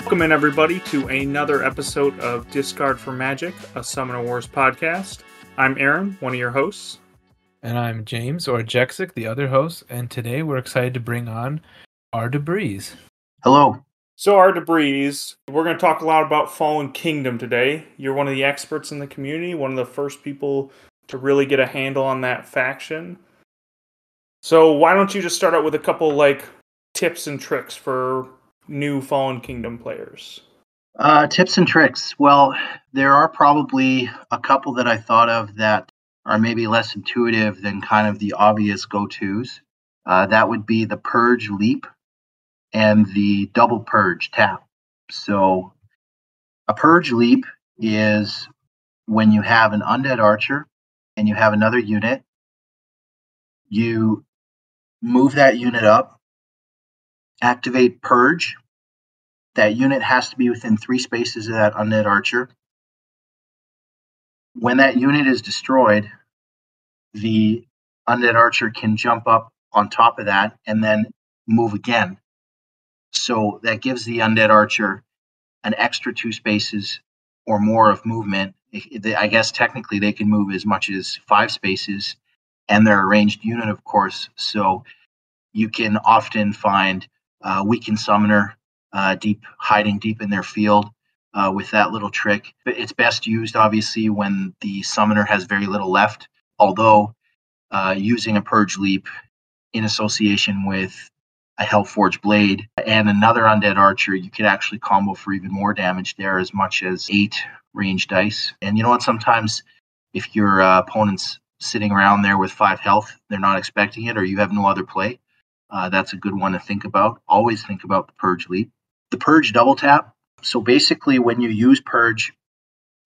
Welcome in, everybody, to another episode of Discard for Magic, a Summoner Wars podcast. I'm Aaron, one of your hosts. And I'm James, or Jexic, the other host, and today we're excited to bring on Rdebruys. Hello. So, Rdebruys, we're going to talk a lot about Fallen Kingdom today. You're one of the experts in the community, one of the first people to really get a handle on that faction. So, why don't you just start out with a couple, tips and tricks for new Fallen Kingdom players? Tips and tricks. Well, there are probably a couple that I thought of that are maybe less intuitive than kind of the obvious go-tos. That would be the Purge Leap and the Double Purge Tap. So a Purge Leap is when you have an Undead Archer and you have another unit, you move that unit up, activate Purge. That unit has to be within 3 spaces of that Undead Archer. When that unit is destroyed, the Undead Archer can jump up on top of that and then move again. So that gives the Undead Archer an extra 2 spaces or more of movement. I guess technically they can move as much as 5 spaces, and they're a ranged unit, of course. So you can often find weakened summoner hiding deep in their field with that little trick. But it's best used, obviously, when the summoner has very little left, although using a Purge Leap in association with a Hellforged Blade and another Undead Archer, you could actually combo for even more damage there, as much as 8 ranged dice. And you know what? Sometimes if your opponent's sitting around there with 5 health, they're not expecting it, or you have no other play, that's a good one to think about. Always think about the Purge Leap. The Purge Double Tap. So basically when you use Purge,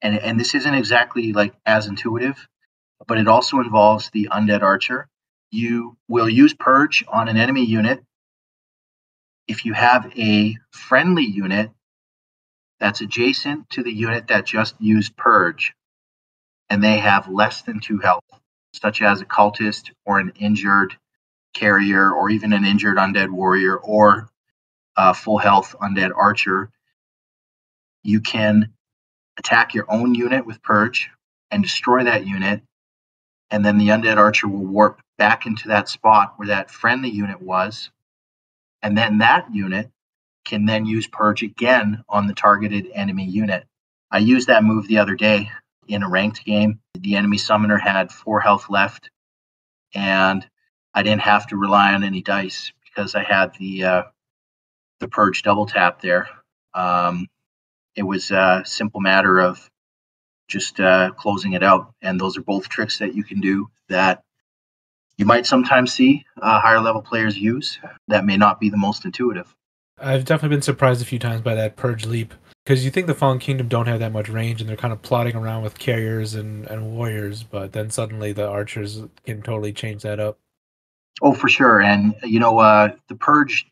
and this isn't exactly as intuitive, but it also involves the Undead Archer. You will use Purge on an enemy unit if you have a friendly unit that's adjacent to the unit that just used Purge, and they have less than 2 health, such as a cultist or an injured carrier or even an injured undead warrior or a full health undead archer. You can attack your own unit with Purge and destroy that unit, and then the undead archer will warp back into that spot where that friendly unit was, and then that unit can then use Purge again on the targeted enemy unit. I used that move the other day in a ranked game. The enemy summoner had 4 health left, and I didn't have to rely on any dice because I had the Purge double tap there. It was a simple matter of just closing it out, and those are both tricks that you can do that you might sometimes see higher level players use that may not be the most intuitive. I've definitely been surprised a few times by that Purge Leap, because you think the Fallen Kingdom don't have that much range, and they're kind of plodding around with carriers and warriors, but then suddenly the archers can totally change that up. Oh, for sure. And, the Purge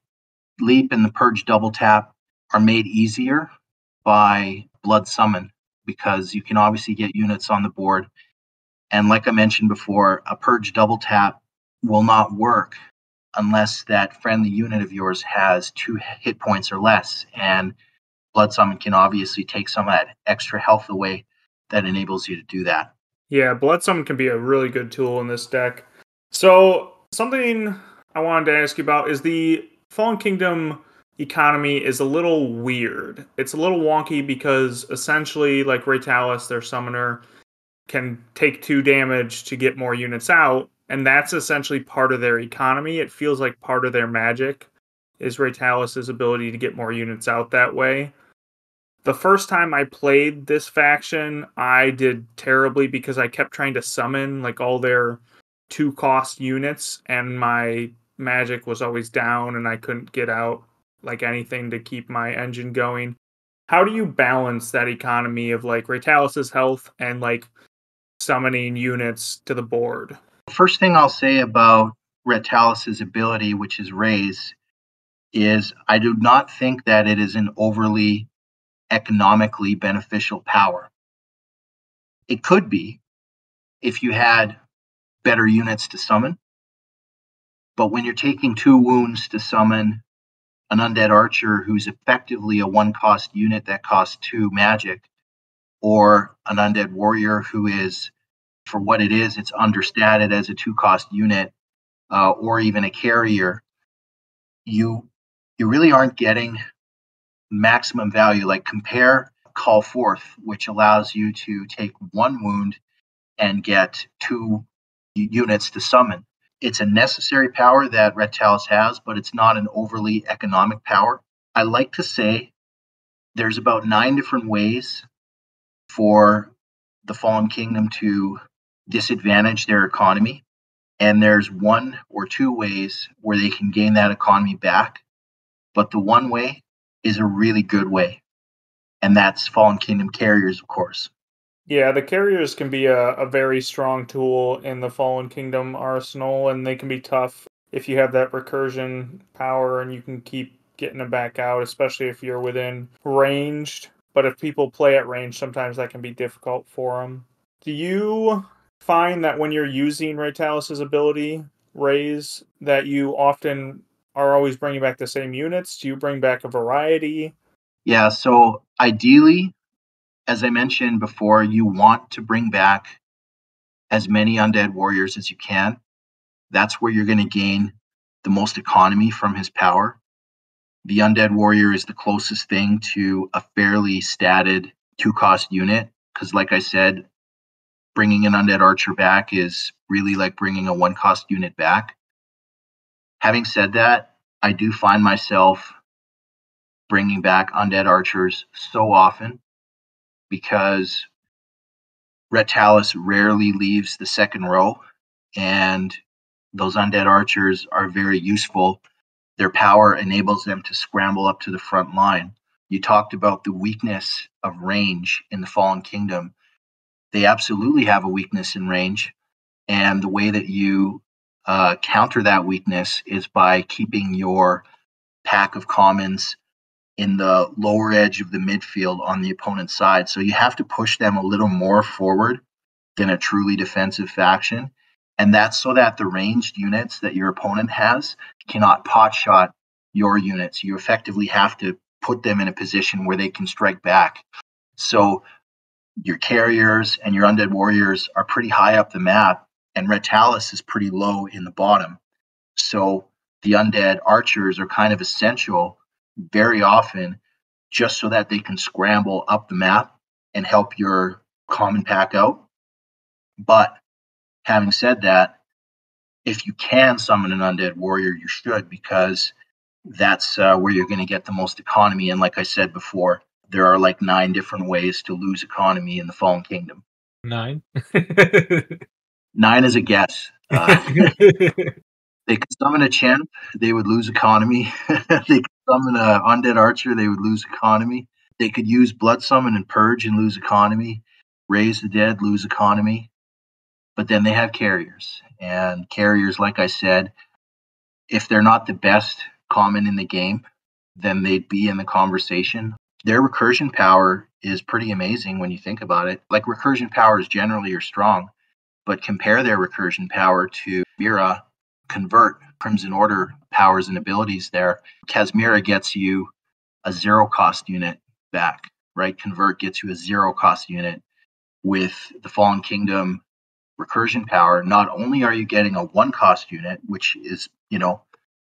Leap and the Purge Double Tap are made easier by Blood Summon, because you can obviously get units on the board. And like I mentioned before, a Purge Double Tap will not work unless that friendly unit of yours has 2 hit points or less. And Blood Summon can obviously take some of that extra health away that enables you to do that. Yeah, Blood Summon can be a really good tool in this deck. So, something I wanted to ask you about is the Fallen Kingdom economy is a little weird. It's a little wonky because essentially, like Raytalis, their summoner, can take 2 damage to get more units out, and that's essentially part of their economy. It feels like part of their magic is Raytalis' ability to get more units out that way. The first time I played this faction, I did terribly because I kept trying to summon all their 2-cost units, and my magic was always down, and I couldn't get out anything to keep my engine going. How do you balance that economy of Raytalis' health and summoning units to the board? First thing I'll say about Raytalis' ability, which is Raise, is I do not think that it is an overly economically beneficial power. It could be if you had better units to summon, but when you're taking 2 wounds to summon an undead archer who's effectively a 1-cost unit that costs 2 magic, or an undead warrior who is, for what it is, it's understated as a 2-cost unit, or even a carrier, you really aren't getting maximum value. Like, compare Call Forth, which allows you to take 1 wound and get 2 units to summon. It's a necessary power that Red Talus has, but it's not an overly economic power. I like to say there's about 9 different ways for the Fallen Kingdom to disadvantage their economy, and there's 1 or 2 ways where they can gain that economy back. But the one way is a really good way, and that's Fallen Kingdom carriers, of course. Yeah, the carriers can be a very strong tool in the Fallen Kingdom arsenal, and they can be tough if you have that recursion power and you can keep getting them back out, especially if you're within ranged. But if people play at range, sometimes that can be difficult for them. Do you find that when you're using Raytalis' ability, Raise, that you often are always bringing back the same units? Do you bring back a variety? Yeah, so ideally, as I mentioned before, you want to bring back as many undead warriors as you can. That's where you're going to gain the most economy from his power. The undead warrior is the closest thing to a fairly statted 2-cost unit, because like I said, bringing an undead archer back is really like bringing a 1-cost unit back. Having said that, I do find myself bringing back undead archers so often because Red Talus rarely leaves the second row, and those undead archers are very useful. Their power enables them to scramble up to the front line. You talked about the weakness of range in the Fallen Kingdom. They absolutely have a weakness in range, and the way that you counter that weakness is by keeping your pack of commons in the lower edge of the midfield on the opponent's side. So you have to push them a little more forward than a truly defensive faction. And that's so that the ranged units that your opponent has cannot potshot your units. You effectively have to put them in a position where they can strike back. So your carriers and your undead warriors are pretty high up the map, and Red Talus is pretty low in the bottom. So the undead archers are kind of essential very often just so that they can scramble up the map and help your common pack out. But having said that, if you can summon an undead warrior, you should, because that's where you're going to get the most economy. And like I said before, there are like 9 different ways to lose economy in the Fallen Kingdom. 9? 9 is a guess. They could summon a champ, they would lose economy. They could summon an undead archer, they would lose economy. They could use blood summon and purge and lose economy. Raise the dead, lose economy. But then they have carriers. And carriers, like I said, if they're not the best common in the game, then they'd be in the conversation. Their recursion power is pretty amazing when you think about it. Like, recursion powers generally are strong, but compare their recursion power to Mira, Convert, Crimson Order powers and abilities there. Kazmira gets you a 0-cost unit back, right? Convert gets you a 0-cost unit. With the Fallen Kingdom recursion power, not only are you getting a 1-cost unit, which is,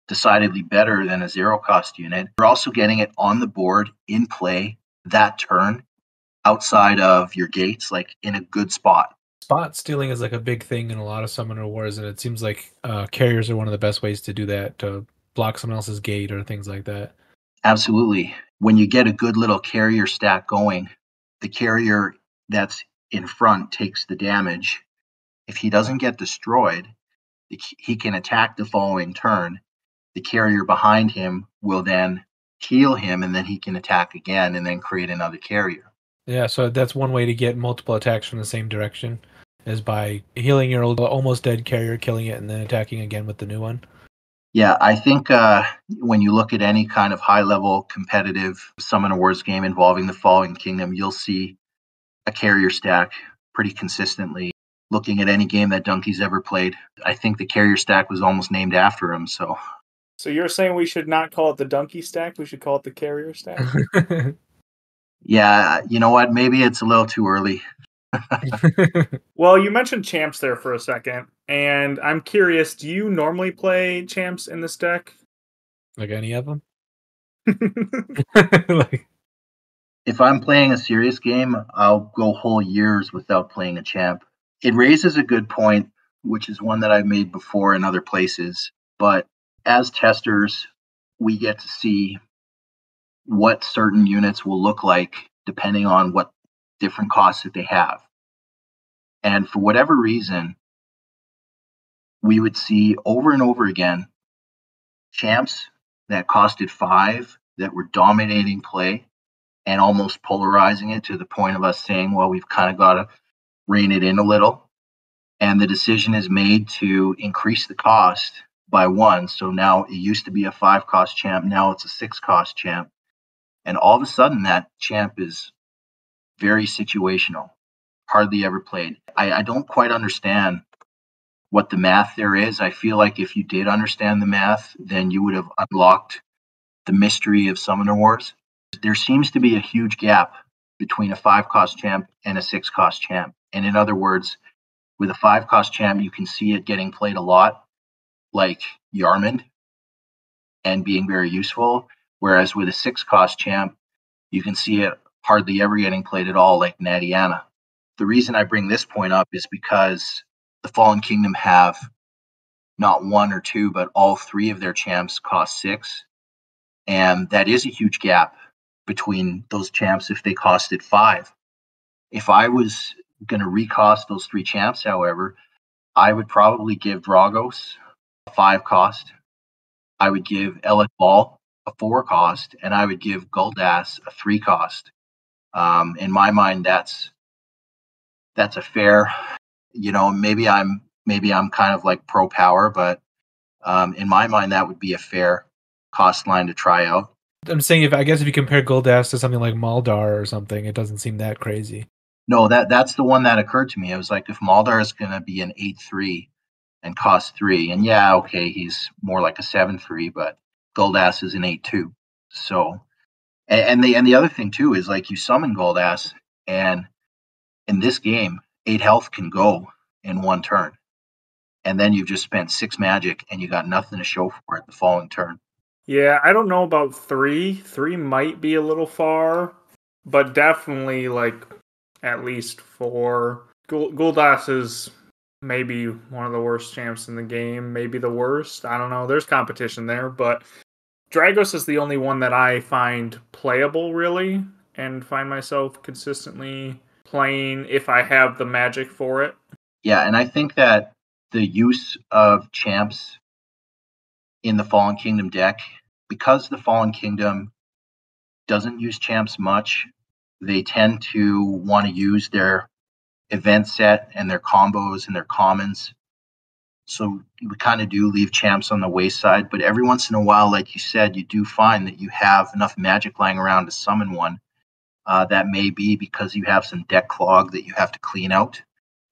decidedly better than a 0-cost unit, you're also getting it on the board in play that turn outside of your gates, like in a good spot. Spot stealing is like a big thing in a lot of summoner wars, and it seems like carriers are one of the best ways to do that, to block someone else's gate or things like that. Absolutely. When you get a good little carrier stack going, the carrier that's in front takes the damage. If he doesn't get destroyed, he can attack the following turn. The carrier behind him will then heal him, and then he can attack again and then create another carrier. Yeah, so that's one way to get multiple attacks from the same direction, is by healing your old almost dead carrier, killing it, and then attacking again with the new one. Yeah, I think when you look at any kind of high-level competitive Summoner Wars game involving the Fallen Kingdom, you'll see a carrier stack pretty consistently. Looking at any game that Donkey's ever played, I think the carrier stack was almost named after him. So So you're saying we should not call it the donkey stack, we should call it the carrier stack? Yeah, you know what? Maybe it's a little too early. Well, you mentioned champs there for a second, and I'm curious, do you normally play champs in this deck? Like any of them? If I'm playing a serious game, I'll go whole years without playing a champ. It raises a good point, which is one that I've made before in other places. But as testers, we get to see what certain units will look like depending on what different costs that they have. And for whatever reason, we would see over and over again champs that costed 5 that were dominating play and almost polarizing it to the point of us saying, well, we've kind of got to rein it in a little. And the decision is made to increase the cost by 1. So now it used to be a 5 cost champ. Now it's a 6 cost champ. And all of a sudden that champ is very situational, hardly ever played. I don't quite understand what the math there is. I feel like if you did understand the math, then you would have unlocked the mystery of Summoner Wars. There seems to be a huge gap between a 5 cost champ and a 6 cost champ. And in other words, with a 5 cost champ, you can see it getting played a lot, like Yarmand, and being very useful. Whereas with a 6 cost champ, you can see it hardly ever getting played at all, like Nadiana. The reason I bring this point up is because the Fallen Kingdom have not 1 or 2, but all 3 of their champs cost 6. And that is a huge gap between those champs if they costed 5. If I was going to recost those 3 champs, however, I would probably give Dragos a 5 cost. I would give Elet Ball a 4 cost, and I would give Gul'das a 3 cost. In my mind, that's a fair. Maybe I'm kind of like pro power, but in my mind, that would be a fair cost line to try out. I'm saying if you compare Goldass to something like Maldar or something, it doesn't seem that crazy. No, that's the one that occurred to me. I was like, if Maldar is going to be an 8/3 and cost 3, and yeah, okay, he's more like a 7/3, but Goldass is an 8/2. So, and the other thing too is like you summon Goldass, and in this game, 8 health can go in 1 turn, and then you've just spent 6 magic and you got nothing to show for it the following turn. Yeah, I don't know about 3. 3 might be a little far, but definitely like at least 4. Gul'das is maybe one of the worst champs in the game, maybe the worst. I don't know. There's competition there, but Dragos is the only one that I find playable really and find myself consistently playing if I have the magic for it. Yeah, and I think that the use of champs in the Fallen Kingdom deck, because the Fallen Kingdom doesn't use champs much, they tend to want to use their event set and their combos and their commons. So we kind of do leave champs on the wayside, but every once in a while, like you said, you do find that you have enough magic lying around to summon one. That may be because you have some deck clog that you have to clean out,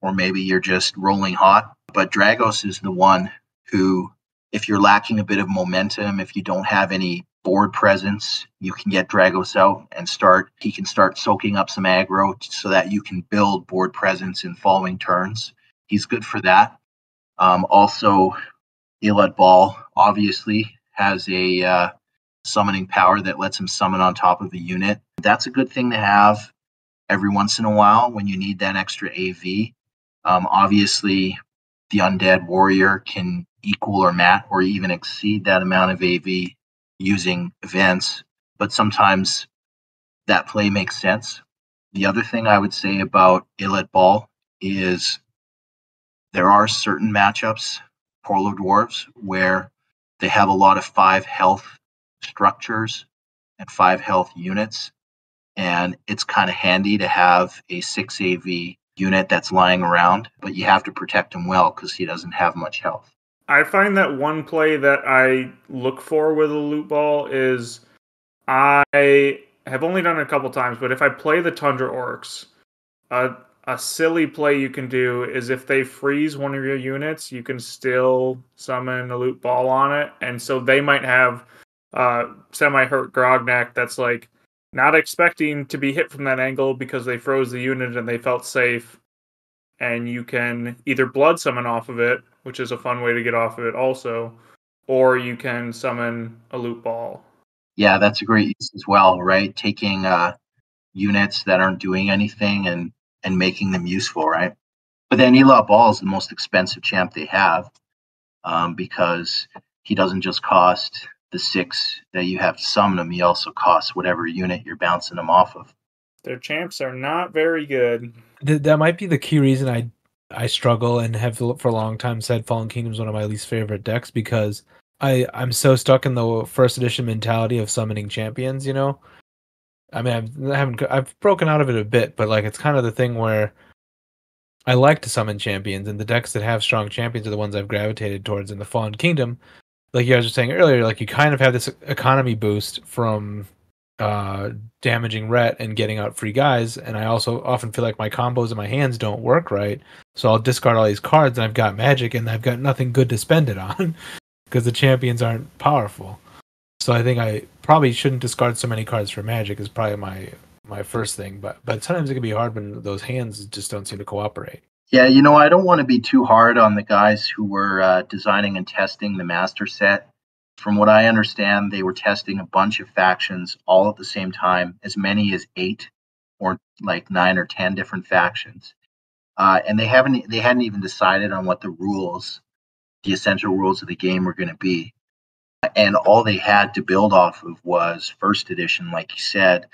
or maybe you're just rolling hot. But Dragos is the one who, if you're lacking a bit of momentum, if you don't have any board presence, you can get Dragos out and he can start soaking up some aggro so that you can build board presence in following turns. He's good for that. Also, Elet Ball obviously has a summoning power that lets him summon on top of a unit. That's a good thing to have every once in a while when you need that extra AV. Obviously, the Undead Warrior can equal or match or even exceed that amount of AV using events, but sometimes that play makes sense. The other thing I would say about Elet Ball is there are certain matchups, Polo Dwarves, where they have a lot of 5 health structures and 5 health units, and it's kind of handy to have a 6 AV unit that's lying around, but you have to protect him well because he doesn't have much health. I find that one play that I look for with a loot ball is I have only done it a couple times, but if I play the Tundra Orcs, a silly play you can do is if they freeze one of your units, you can still summon a loot ball on it. And so they might have semi-hurt Grognak that's like not expecting to be hit from that angle because they froze the unit and they felt safe. And you can either blood summon off of it, which is a fun way to get off of it also, or you can summon a loot ball. Yeah, that's a great use as well, right? Taking units that aren't doing anything and making them useful, right? But then Elot Ball is the most expensive champ they have because he doesn't just cost the 6 that you have to summon him, he also costs whatever unit you're bouncing him off of. Their champs are not very good. That might be the key reason I struggle and have for a long time said Fallen Kingdom is one of my least favorite decks, because I'm so stuck in the first edition mentality of summoning champions, you know? I mean, I've broken out of it a bit, but like it's kind of the thing where I like to summon champions, and the decks that have strong champions are the ones I've gravitated towards in the Fallen Kingdom. Like you guys were saying earlier, like you kind of have this economy boost from damaging Ret and getting out free guys, and I also often feel like my combos in my hands don't work right, so I'll discard all these cards and I've got magic and I've got nothing good to spend it on because the champions aren't powerful. So I think I probably shouldn't discard so many cards for magic is probably my first thing, but sometimes it can be hard when those hands just don't seem to cooperate. Yeah, you know, I don't want to be too hard on the guys who were designing and testing the master set. From what I understand, they were testing a bunch of factions all at the same time, as many as 8 or like 9 or 10 different factions. And they hadn't even decided on what the essential rules of the game were going to be. And all they had to build off of was first edition, like you said,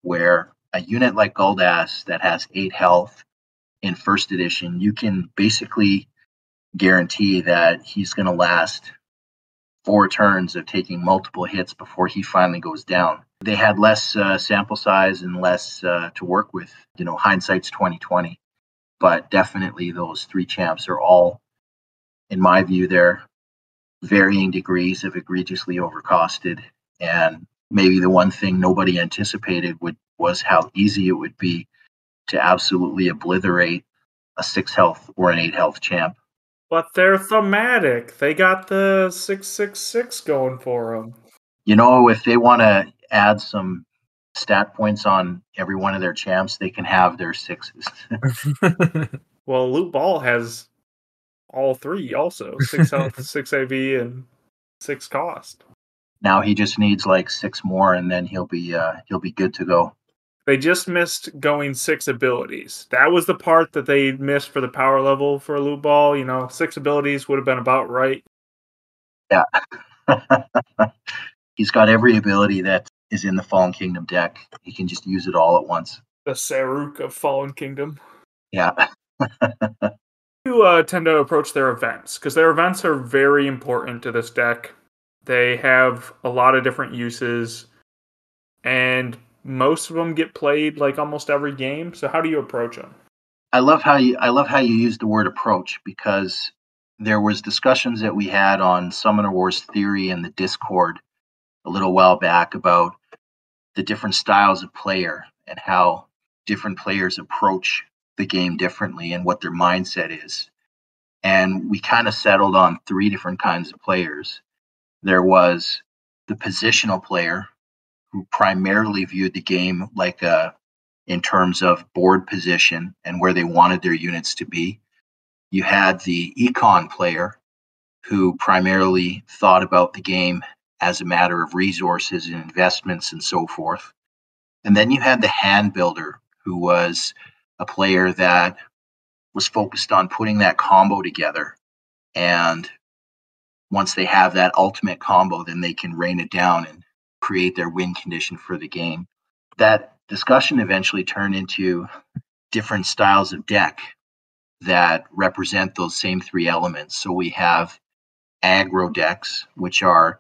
where a unit like Goldas that has 8 health in first edition, you can basically guarantee that he's going to last 4 turns of taking multiple hits before he finally goes down. They had less sample size and less to work with. You know, hindsight's 2020, but definitely those 3 champs are all, in my view, they're varying degrees of egregiously overcosted. And maybe the one thing nobody anticipated was how easy it would be to absolutely obliterate a 6 health or an 8 health champ. But they're thematic. They got the 666 going for them. You know, if they want to add some stat points on every one of their champs, they can have their 6s. Well, Loot Ball has all 3 also. 6 health, 6 AV, and 6 cost. Now he just needs like 6 more, and then he'll be good to go. They just missed going 6 abilities. That was the part that they missed for the power level for a Loot Ball. You know, 6 abilities would have been about right. Yeah. He's got every ability that is in the Fallen Kingdom deck. He can just use it all at once. The Saruk of Fallen Kingdom. Yeah. You tend to approach their events, because their events are very important to this deck. They have a lot of different uses, and most of them get played like almost every game. So how do you approach them? I love how you use the word approach, because there was discussions that we had on Summoner Wars Theory in the Discord a little while back about the different styles of player and how different players approach the game differently and what their mindset is. And we kind of settled on 3 different kinds of players. There was the positional player, who primarily viewed the game like in terms of board position and where they wanted their units to be. You had the econ player, who primarily thought about the game as a matter of resources and investments and so forth. And then you had the hand builder, who was a player that was focused on putting that combo together. And once they have that ultimate combo, then they can rain it down and create their win condition for the game. That discussion eventually turned into different styles of deck that represent those same 3 elements. So we have aggro decks, which are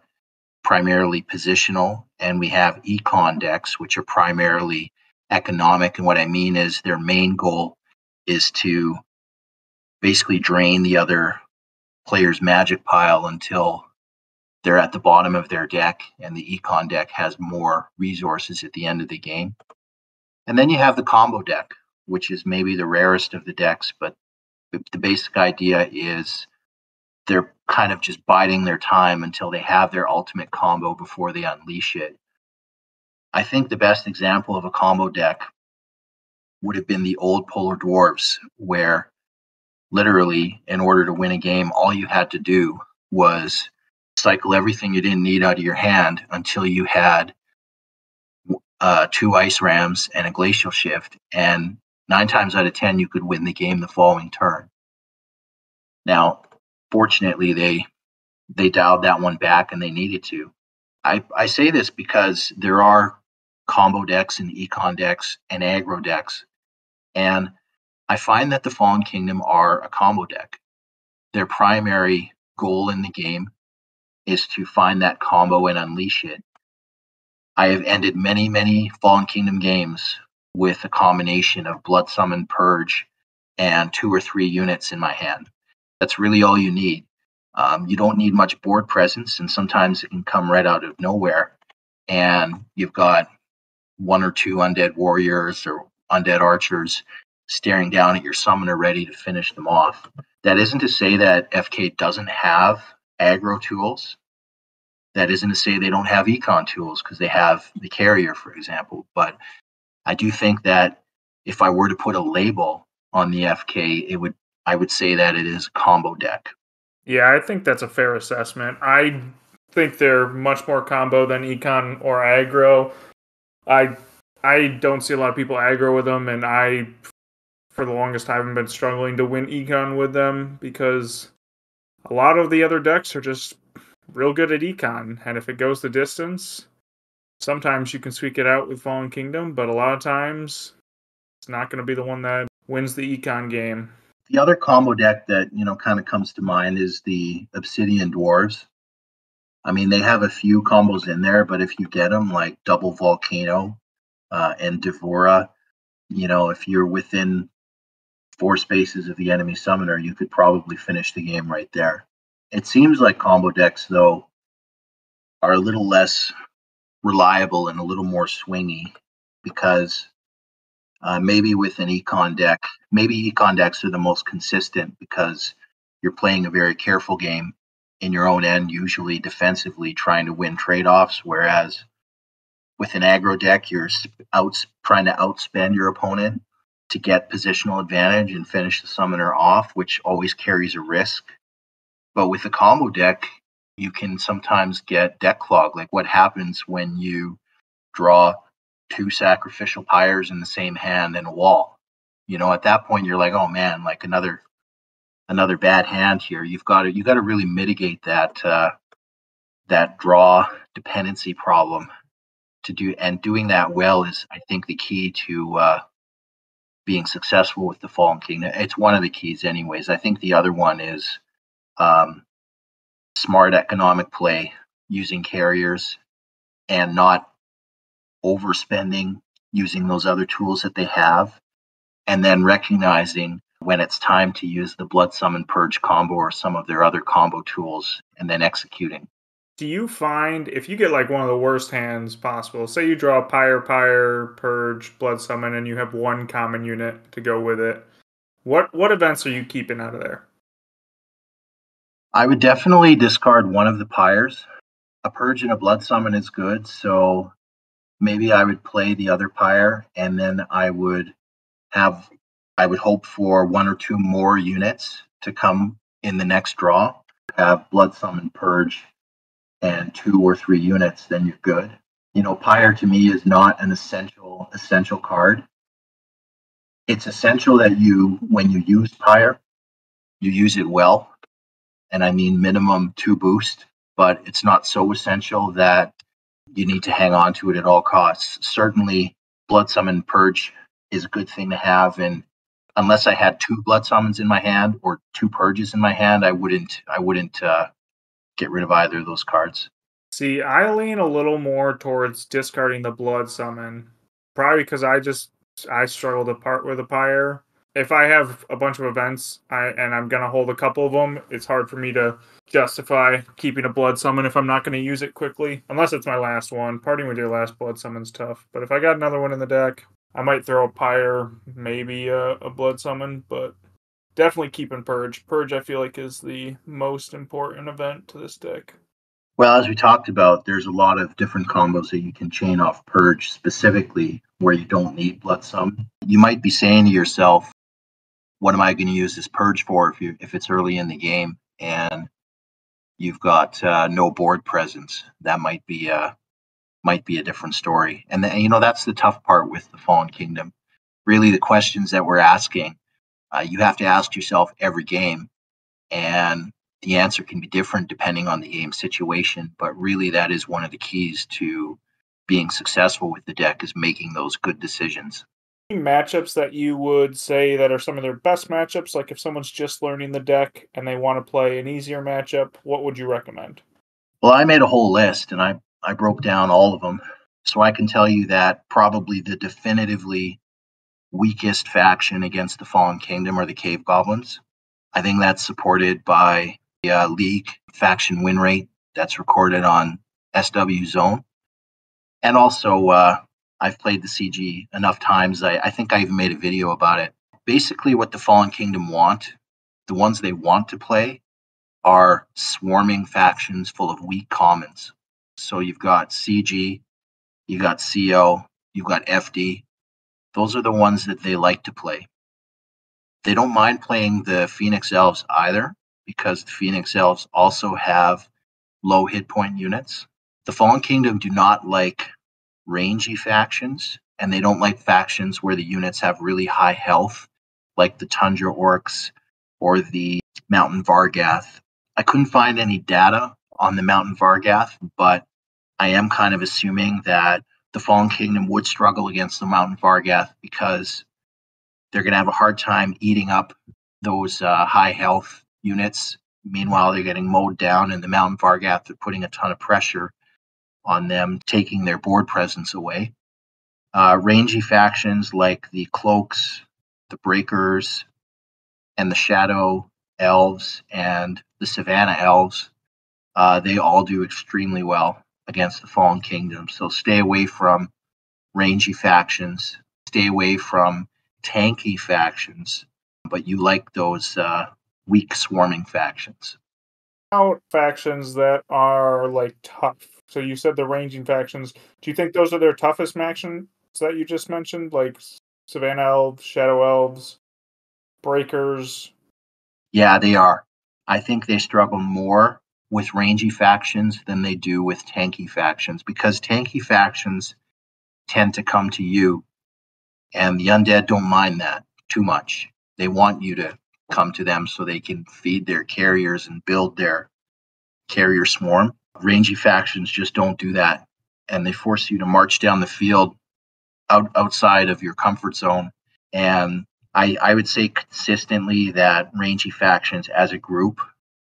primarily positional, and we have econ decks, which are primarily economic. And what I mean is their main goal is to basically drain the other player's magic pile until they're at the bottom of their deck, and the econ deck has more resources at the end of the game. And then you have the combo deck, which is maybe the rarest of the decks, but the basic idea is they're kind of just biding their time until they have their ultimate combo before they unleash it. I think the best example of a combo deck would have been the old Polar Dwarves, where literally, in order to win a game, all you had to do was cycle everything you didn't need out of your hand until you had 2 Ice Rams and a Glacial Shift, and 9 times out of 10 you could win the game the following turn. Now, fortunately, they dialed that one back, and they needed to. I say this because there are combo decks and econ decks and aggro decks, and I find that the Fallen Kingdom are a combo deck. Their primary goal in the game is to find that combo and unleash it. I have ended many, many Fallen Kingdom games with a combination of Blood Summon, Purge, and 2 or 3 units in my hand. That's really all you need. You don't need much board presence, and sometimes it can come right out of nowhere. And you've got 1 or 2 undead warriors or undead archers staring down at your summoner ready to finish them off. That isn't to say that FK doesn't have aggro tools. That isn't to say they don't have econ tools, because they have the carrier, for example. But I do think that if I were to put a label on the FK, I would say that it is a combo deck. Yeah, I think that's a fair assessment. I think they're much more combo than econ or aggro. I don't see a lot of people aggro with them, and I, for the longest time, have been struggling to win econ with them because a lot of the other decks are just real good at econ, and if it goes the distance, sometimes you can squeak it out with Fallen Kingdom, but a lot of times it's not going to be the one that wins the econ game. The other combo deck that, kind of comes to mind is the Obsidian Dwarves. I mean, they have a few combos in there, but if you get them, like Double Volcano and Devora, if you're within 4 spaces of the enemy summoner, you could probably finish the game right there. It seems like combo decks, though, are a little less reliable and a little more swingy, because maybe with an econ deck, maybe econ decks are the most consistent because you're playing a very careful game in your own end, usually defensively, trying to win trade-offs, whereas with an aggro deck, you're trying to outspend your opponent to get positional advantage and finish the summoner off, which always carries a risk. But with a combo deck, you can sometimes get deck clog. Like, what happens when you draw 2 sacrificial pyres in the same hand and a wall? At that point, you're like, oh man, like another bad hand here. You've got to really mitigate that draw dependency problem doing that well is, I think, the key to being successful with the Fallen Kingdom. It's one of the keys, anyways. I think the other one is smart economic play, using carriers and not overspending, using those other tools that they have, and then recognizing when it's time to use the Blood Summon Purge combo or some of their other combo tools, and then executing. Do you find, if you get like one of the worst hands possible, say you draw Pyre, Purge, Blood Summon, and you have 1 common unit to go with it, what events are you keeping out of there? I would definitely discard one of the Pyres. A Purge and a Blood Summon is good, so maybe I would play the other Pyre, and then I would hope for 1 or 2 more units to come in the next draw. Have Blood Summon, Purge, and 2 or 3 units, then you're good. Pyre to me is not an essential card. It's essential that when you use Pyre, you use it well, and I mean minimum 2 boost, but it's not so essential that you need to hang on to it at all costs. Certainly, Blood Summon Purge is a good thing to have, and unless I had 2 Blood Summons in my hand or 2 Purges in my hand, I wouldn't get rid of either of those cards. See, I lean a little more towards discarding the Blood Summon, probably because I struggle to part with a Pyre. If I have a bunch of events and I'm going to hold a couple of them, it's hard for me to justify keeping a Blood Summon if I'm not going to use it quickly. Unless it's my last one. Parting with your last Blood Summon's tough. But if I got another one in the deck, I might throw a Pyre, maybe a Blood Summon, but definitely keeping Purge. Purge, I feel like, is the most important event to this deck. Well, as we talked about, there's a lot of different combos that you can chain off Purge, specifically where you don't need Blood Summon. You might be saying to yourself, what am I going to use this Purge for if it's early in the game and you've got no board presence? That might be a different story. And then, that's the tough part with the Fallen Kingdom. Really, the questions that we're asking, you have to ask yourself every game, and the answer can be different depending on the game situation. But really, that is one of the keys to being successful with the deck, is making those good decisions. Matchups that you would say that are some of their best matchups, like if someone's just learning the deck and they want to play an easier matchup, what would you recommend? Well, I made a whole list and I broke down all of them. So I can tell you that probably the definitively weakest faction against the Fallen Kingdom are the Cave Goblins. I think that's supported by the League faction win rate that's recorded on SW Zone. And also, I've played the CG enough times. I think I even made a video about it. Basically, what the Fallen Kingdom want, the ones they want to play, are swarming factions full of weak commons. So you've got CG, you've got CO, you've got FD. Those are the ones that they like to play. They don't mind playing the Phoenix Elves either, because the Phoenix Elves also have low hit point units. The Fallen Kingdom do not like rangy factions, and they don't like factions where the units have really high health, like the Tundra Orcs or the Mountain Vargath. I couldn't find any data on the Mountain Vargath, but I am kind of assuming that the Fallen Kingdom would struggle against the Mountain Vargath because they're going to have a hard time eating up those high health units. Meanwhile, they're getting mowed down, and the Mountain Vargath are putting a ton of pressure on them, taking their board presence away. Rangy factions like the Cloaks, the Breakers, and the Shadow Elves and the Savannah Elves, they all do extremely well against the Fallen Kingdom. So stay away from rangy factions, stay away from tanky factions, but you like those weak swarming factions. Out factions that are like tough. So you said the ranging factions. Do you think those are their toughest factions that you just mentioned, like Savannah Elves, Shadow Elves, Breakers? Yeah, they are. I think they struggle more with rangy factions than they do with tanky factions, because tanky factions tend to come to you, and the undead don't mind that too much. They want you to come to them so they can feed their carriers and build their carrier swarm. Rangy factions just don't do that, and they force you to march down the field outside of your comfort zone. And I would say consistently that rangy factions as a group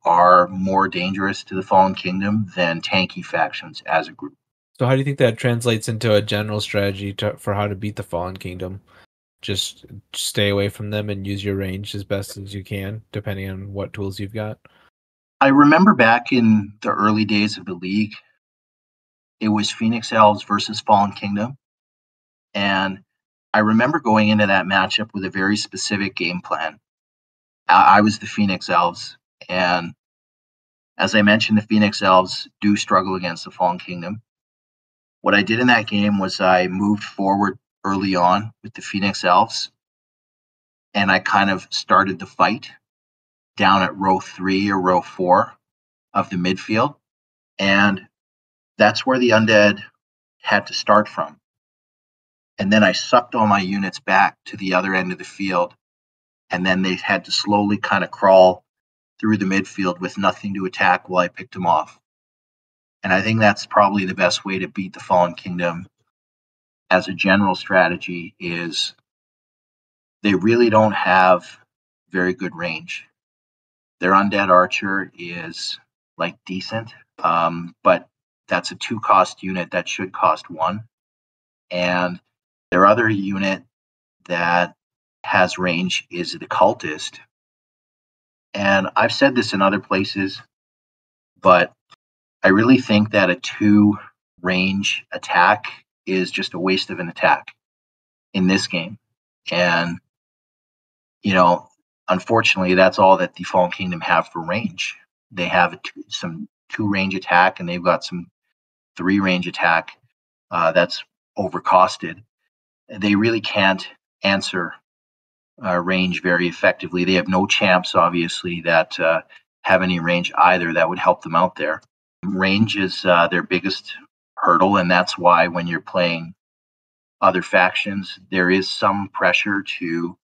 are more dangerous to the Fallen Kingdom than tanky factions as a group. So how do you think that translates into a general strategy for how to beat the Fallen Kingdom? Just stay away from them and use your range as best as you can, depending on what tools you've got. I remember back in the early days of the league, it was Phoenix Elves versus Fallen Kingdom. And I remember going into that matchup with a very specific game plan. I was the Phoenix Elves, and as I mentioned, the Phoenix Elves do struggle against the Fallen Kingdom. What I did in that game was I moved forward early on with the Phoenix Elves, and I kind of started the fight down at row 3 or row 4 of the midfield. And that's where the undead had to start from. And then I sucked all my units back to the other end of the field, and then they had to slowly kind of crawl through the midfield with nothing to attack while I picked them off. And I think that's probably the best way to beat the Fallen Kingdom as a general strategy. Is they really don't have very good range. Their undead archer is like decent, but that's a 2-cost unit that should cost 1. And their other unit that has range is the cultist. And I've said this in other places, but I really think that a 2 range attack is just a waste of an attack. in this game. And, you know, unfortunately, that's all that the Fallen Kingdom have for range. They have some 2-range attack, and they've got some 3-range attack that's overcosted. They really can't answer range very effectively. They have no champs, obviously, that have any range either that would help them out there. Range is their biggest hurdle, and that's why when you're playing other factions, there is some pressure to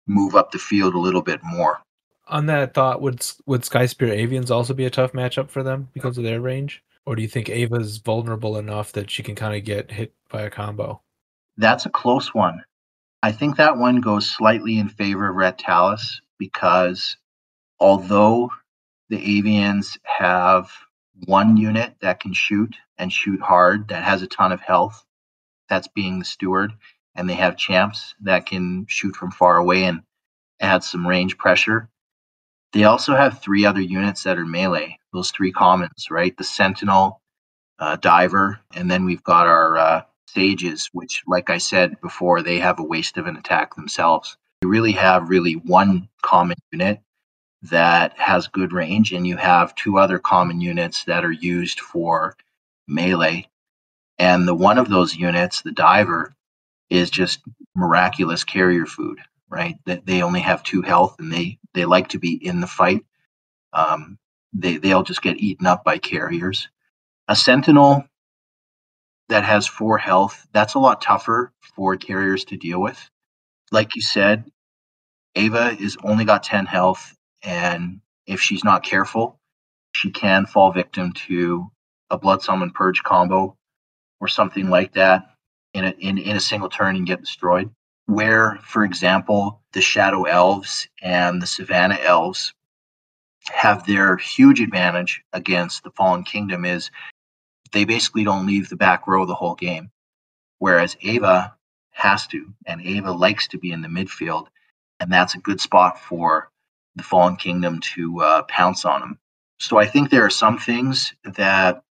move up the field a little bit more. On that thought, would Sky Spear Avians also be a tough matchup for them because of their range? Or do you think Ava's vulnerable enough that she can kind of get hit by a combo? That's a close one. I think that one goes slightly in favor of Red Talus because although the Avians have one unit that can shoot and shoot hard, that has a ton of health, that's being the Steward, and they have champs that can shoot from far away and add some range pressure. They also have 3 other units that are melee, those 3 commons, right? The Sentinel, Diver, and then we've got our Sages, which, like I said before, they have a waste of an attack themselves. You really have one common unit that has good range, and you have 2 other common units that are used for melee. And the one of those units, the Diver, is just miraculous carrier food, right? That they only have 2 health, and they like to be in the fight. They'll just get eaten up by carriers. A Sentinel that has 4 health, that's a lot tougher for carriers to deal with. Like you said, Ava is only got 10 health, and if she's not careful, she can fall victim to a Blood Summon Purge combo or something like that in a single turn and get destroyed. Where, for example, the Shadow Elves and the Savannah Elves have their huge advantage against the Fallen Kingdom is they basically don't leave the back row the whole game, whereas Ava has to, and Ava likes to be in the midfield, and that's a good spot for the Fallen Kingdom to pounce on them. So I think there are some things that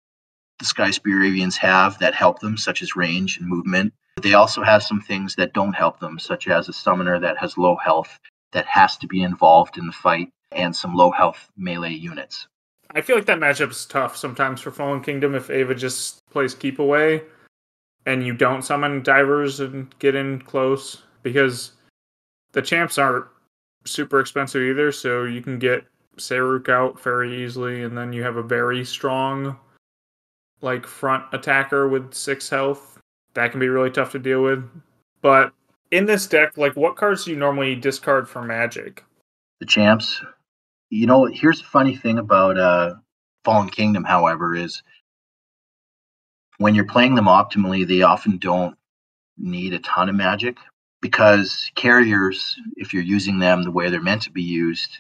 the Sky Spear Avians have that help them, such as range and movement. But they also have some things that don't help them, such as a summoner that has low health that has to be involved in the fight, and some low health melee units. I feel like that matchup's tough sometimes for Fallen Kingdom if Ava just plays keep away and you don't summon divers and get in close, because the champs aren't super expensive either, so you can get Saruk out very easily, and then you have a very strong front attacker with 6 health. That can be really tough to deal with. But in this deck, what cards do you normally discard for Magic? The champs. Here's the funny thing about Fallen Kingdom, however, is when you're playing them optimally, they often don't need a ton of magic, because carriers, if you're using them the way they're meant to be used,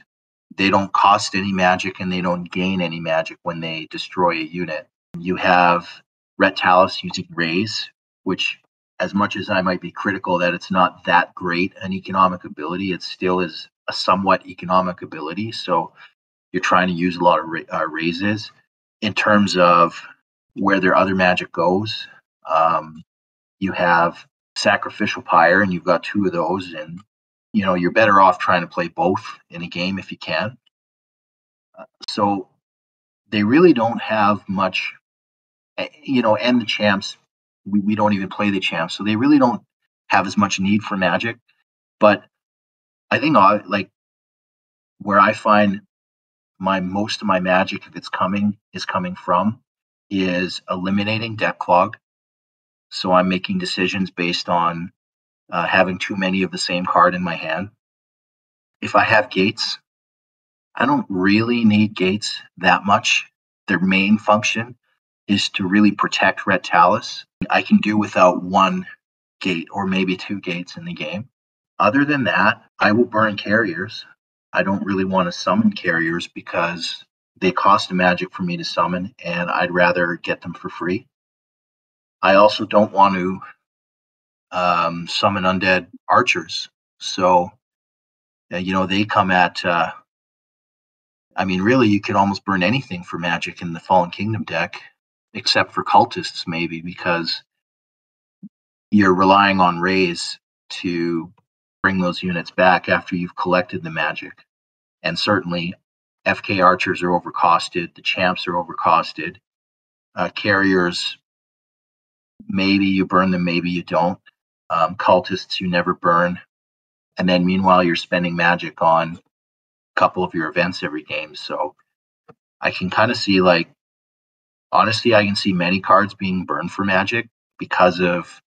they don't cost any magic and they don't gain any magic when they destroy a unit. You have Ret Talus using Raise, which, as much as I might be critical that it's not that great an economic ability, it still is a somewhat economic ability. So you're trying to use a lot of raises. In terms of where their other magic goes, you have Sacrificial Pyre, and you've got 2 of those, and you're better off trying to play both in a game if you can. So they really don't have much, and the champs, we don't even play the champs, so they really don't have as much need for magic. But I think where I find most of my magic, if it's coming from, is eliminating deck clog. So I'm making decisions based on having too many of the same card in my hand. If I have gates, I don't really need gates that much. Their main function is to really protect Ret Talus. I can do without 1 gate or maybe 2 gates in the game. Other than that, I will burn carriers. I don't really want to summon carriers because they cost a magic for me to summon, and I'd rather get them for free. I also don't want to summon undead archers. So, they come at, really, you could almost burn anything for magic in the Fallen Kingdom deck, except for cultists, maybe, because you're relying on Raise to bring those units back after you've collected the magic. And certainly, FK archers are overcosted. The champs are overcosted. Carriers, maybe you burn them, maybe you don't. Cultists, you never burn. And then meanwhile, you're spending magic on a couple of your events every game. So I can kind of see, like, honestly, I can see many cards being burned for magic because of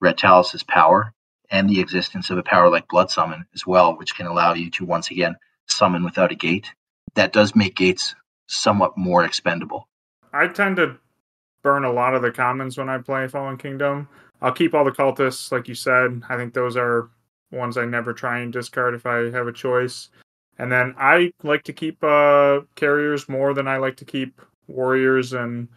Red Talus's power and the existence of a power like Blood Summon as well, which can allow you to once again summon without a gate. That does make gates somewhat more expendable. I tend to burn a lot of the commons when I play Fallen Kingdom. I'll keep all the cultists, like you said. I think those are ones I never try and discard if I have a choice. And then I like to keep carriers more than I like to keep warriors and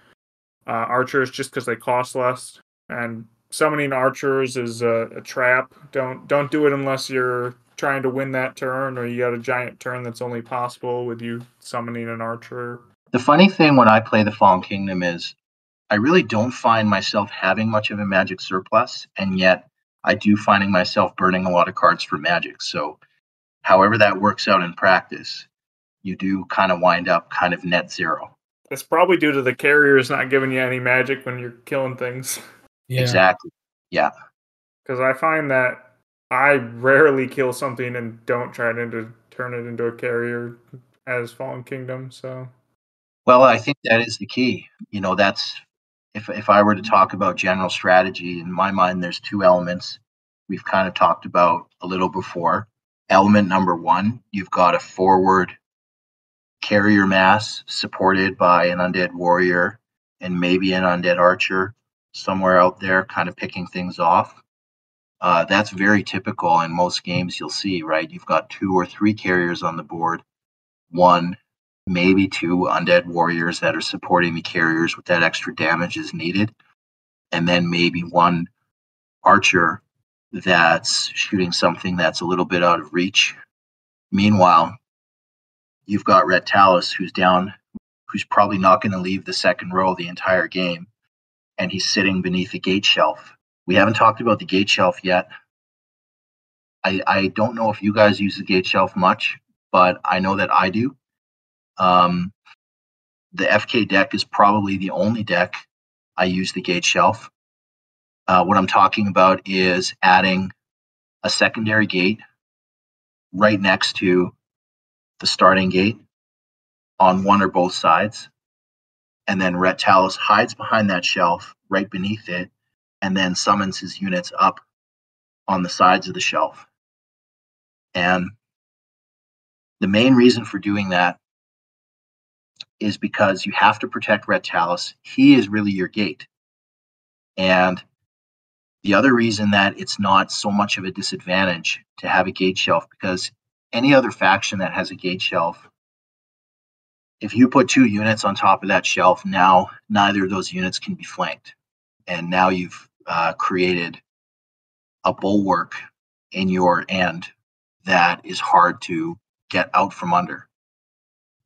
archers, just because they cost less. And summoning archers is a trap. Don't do it unless you're trying to win that turn, or you got a giant turn that's only possible with you summoning an archer. The funny thing when I play the Fallen Kingdom is I really don't find myself having much of a magic surplus, and yet I do finding myself burning a lot of cards for magic. So however that works out in practice, you do kind of wind up kind of net zero. It's probably due to the carriers not giving you any magic when you're killing things. Yeah. Exactly. Yeah. Because I find that I rarely kill something and don't try to turn it into a carrier as Fallen Kingdom. So, well, I think that is the key. You know, that's if I were to talk about general strategy, in my mind, there's two elements we've kind of talked about a little before. Element number one, you've got a forward carrier mass supported by an undead warrior and maybe an undead archer somewhere out there kind of picking things off. That's very typical in most games you'll see, right? You've got 2 or 3 carriers on the board, 1, maybe 2 undead warriors that are supporting the carriers with that extra damage as needed, and then maybe 1 archer that's shooting something that's a little bit out of reach. Meanwhile, you've got Red Talus who's probably not going to leave the second row the entire game, and he's sitting beneath a gate shelf. We haven't talked about the gate shelf yet. I don't know if you guys use the gate shelf much, but I know that I do. The FK deck is probably the only deck I use the gate shelf. What I'm talking about is adding a secondary gate right next to the starting gate on one or both sides. And then Red Talus hides behind that shelf right beneath it and then summons his units up on the sides of the shelf. And the main reason for doing that is because you have to protect Red Talus. He is really your gate. And the other reason that it's not so much of a disadvantage to have a gate shelf, because any other faction that has a gate shelf, if you put 2 units on top of that shelf, now neither of those units can be flanked. And now you've created a bulwark in your end that is hard to get out from under.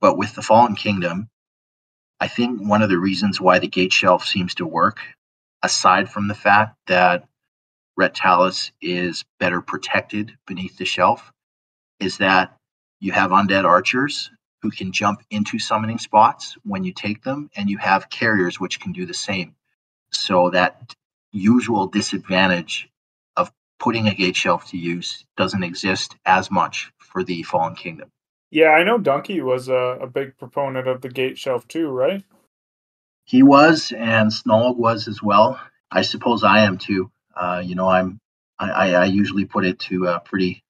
But with the Fallen Kingdom, I think one of the reasons why the gate shelf seems to work, aside from the fact that Red Talus is better protected beneath the shelf, is that you have undead archers who can jump into summoning spots when you take them, and you have carriers which can do the same. So that usual disadvantage of putting a gate shelf to use doesn't exist as much for the Fallen Kingdom. Yeah, I know Donkey was a big proponent of the gate shelf too, right? He was, and Snolg was as well. I suppose I am too. I usually put it to pretty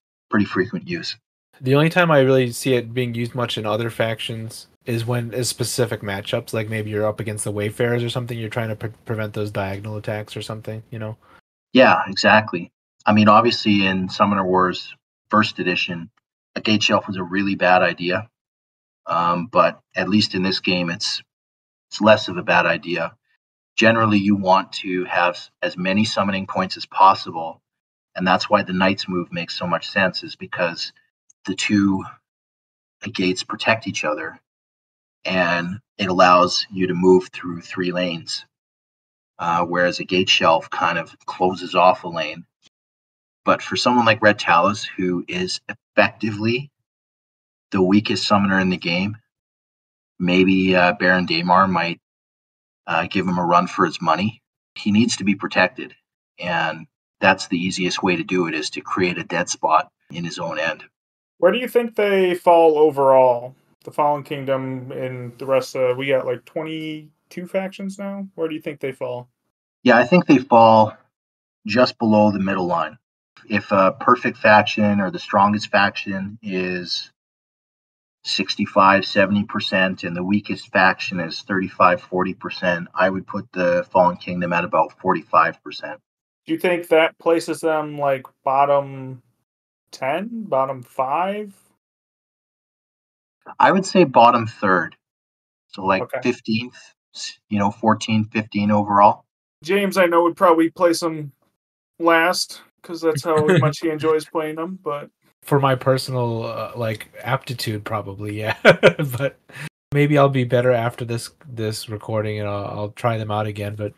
frequent use. The only time I really see it being used much in other factions is when is specific matchups, like maybe you're up against the Wayfarers or something, you're trying to prevent those diagonal attacks or something, you know? Yeah, exactly. I mean, obviously in Summoner Wars First Edition, a gate shelf was a really bad idea. But at least in this game, it's less of a bad idea. Generally, you want to have as many summoning points as possible, and that's why the Knights move makes so much sense, is because the 2 gates protect each other, and it allows you to move through 3 lanes, whereas a gate shelf kind of closes off a lane. But for someone like Red Talus, who is effectively the weakest summoner in the game, maybe Baron Daemar might give him a run for his money. He needs to be protected, and that's the easiest way to do it, is to create a dead spot in his own end. Where do you think they fall overall? The Fallen Kingdom and the rest of... We got like 22 factions now? Where do you think they fall? Yeah, I think they fall just below the middle line. If a perfect faction or the strongest faction is 65-70% and the weakest faction is 35-40%, I would put the Fallen Kingdom at about 45%. Do you think that places them like bottom 10, bottom 5? I would say bottom third. So like Okay. 15th, 14, 15 overall. James, I know, would probably place them last because that's how much he enjoys playing them. But for my personal aptitude, probably, yeah. But maybe I'll be better after this recording, and I'll try them out again. But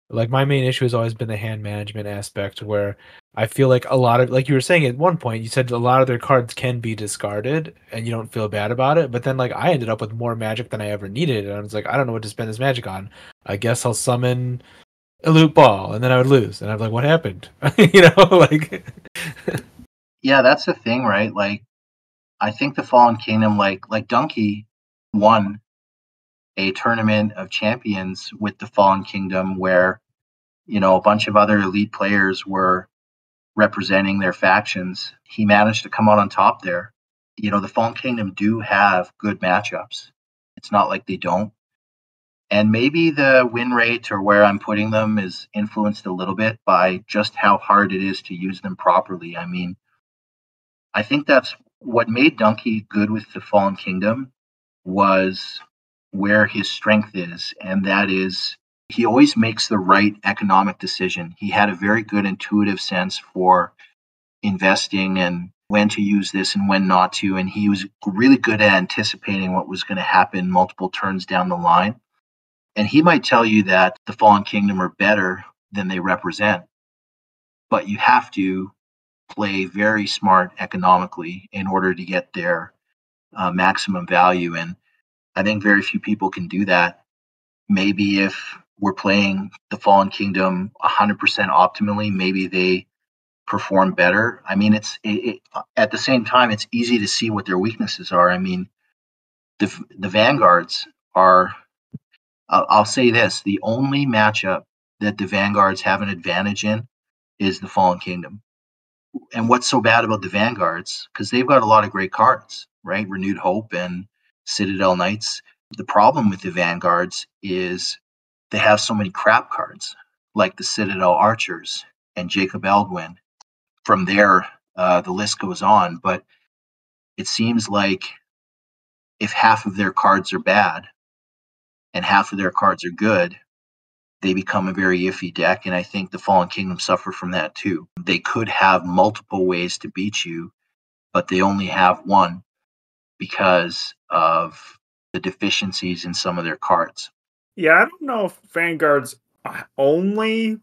like, my main issue has always been the hand management aspect, where I feel like a lot of, like you were saying at one point, you said a lot of their cards can be discarded and you don't feel bad about it. But then, like, I ended up with more magic than I ever needed, and I was like, I don't know what to spend this magic on. I guess I'll summon a loot ball, and then I would lose, and I'm like, what happened? Like. Yeah, that's the thing, right? Like, I think the Fallen Kingdom, like Dunkey won a tournament of champions with the Fallen Kingdom where, a bunch of other elite players were representing their factions. He managed to come out on top there. The Fallen Kingdom do have good matchups. It's not like they don't. And maybe the win rate, or where I'm putting them, is influenced a little bit by just how hard it is to use them properly. I mean, I think that's what made Dunkey good with the Fallen Kingdom, was where his strength is, and that is he always makes the right economic decision. He had a very good intuitive sense for investing and when to use this and when not to, and he was really good at anticipating what was going to happen multiple turns down the line. And he might tell you that the Fallen Kingdom are better than they represent, but you have to play very smart economically in order to get their maximum value. And I think very few people can do that. Maybe if we're playing the Fallen Kingdom 100% optimally, maybe they perform better. I mean, at the same time, it's easy to see what their weaknesses are. I mean, the Vanguards are, I'll say this, the only matchup that the Vanguards have an advantage in is the Fallen Kingdom. And what's so bad about the Vanguards? Because they've got a lot of great cards, right? Renewed Hope and Citadel Knights. The problem with the Vanguards is they have so many crap cards, like the Citadel Archers and Jacob Eldwin. From there, the list goes on. But it seems like if half of their cards are bad and half of their cards are good, they become a very iffy deck. And I think the Fallen Kingdom suffer from that too. They could have multiple ways to beat you, but they only have one because of the deficiencies in some of their cards. Yeah, I don't know if Vanguard's only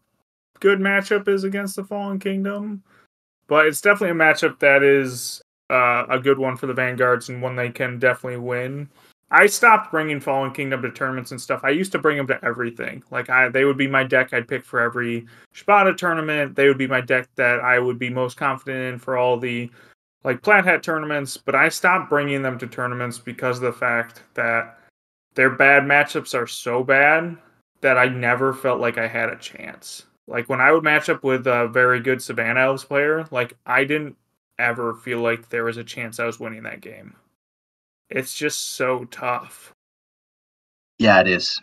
good matchup is against the Fallen Kingdom, but it's definitely a matchup that is a good one for the Vanguards and one they can definitely win. I stopped bringing Fallen Kingdom to tournaments and stuff. I used to bring them to everything. Like, they would be my deck I'd pick for every Spada tournament. They would be my deck that I would be most confident in for all the like Plaid Hat tournaments. But I stopped bringing them to tournaments because of the fact that their bad matchups are so bad that I never felt like I had a chance. Like, when I would match up with a very good Savannah Elves player, like, I didn't ever feel like there was a chance I was winning that game. It's just so tough. Yeah, it is.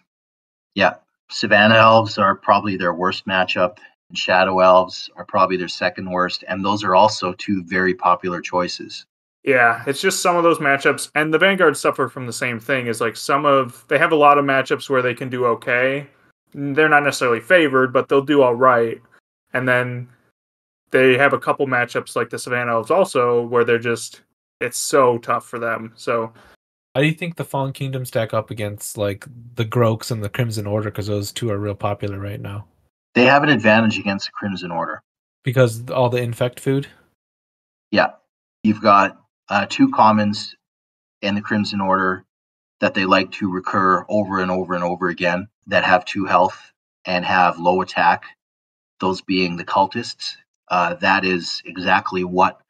Yeah. Savannah Elves are probably their worst matchup, and Shadow Elves are probably their second worst, and those are also two very popular choices. Yeah, it's just some of those matchups, and the Vanguard suffer from the same thing. Is like they have a lot of matchups where they can do okay. They're not necessarily favored, but they'll do all right. And then they have a couple matchups like the Savannah Elves also, where it's so tough for them. So, how do you think the Fallen Kingdom stack up against like the Groaks and the Crimson Order? Because those two are real popular right now. They have an advantage against the Crimson Order. Because all the infect food? Yeah. You've got 2 commons in the Crimson Order that they like to recur over and over and over again that have 2 health and have low attack, those being the cultists. That is exactly what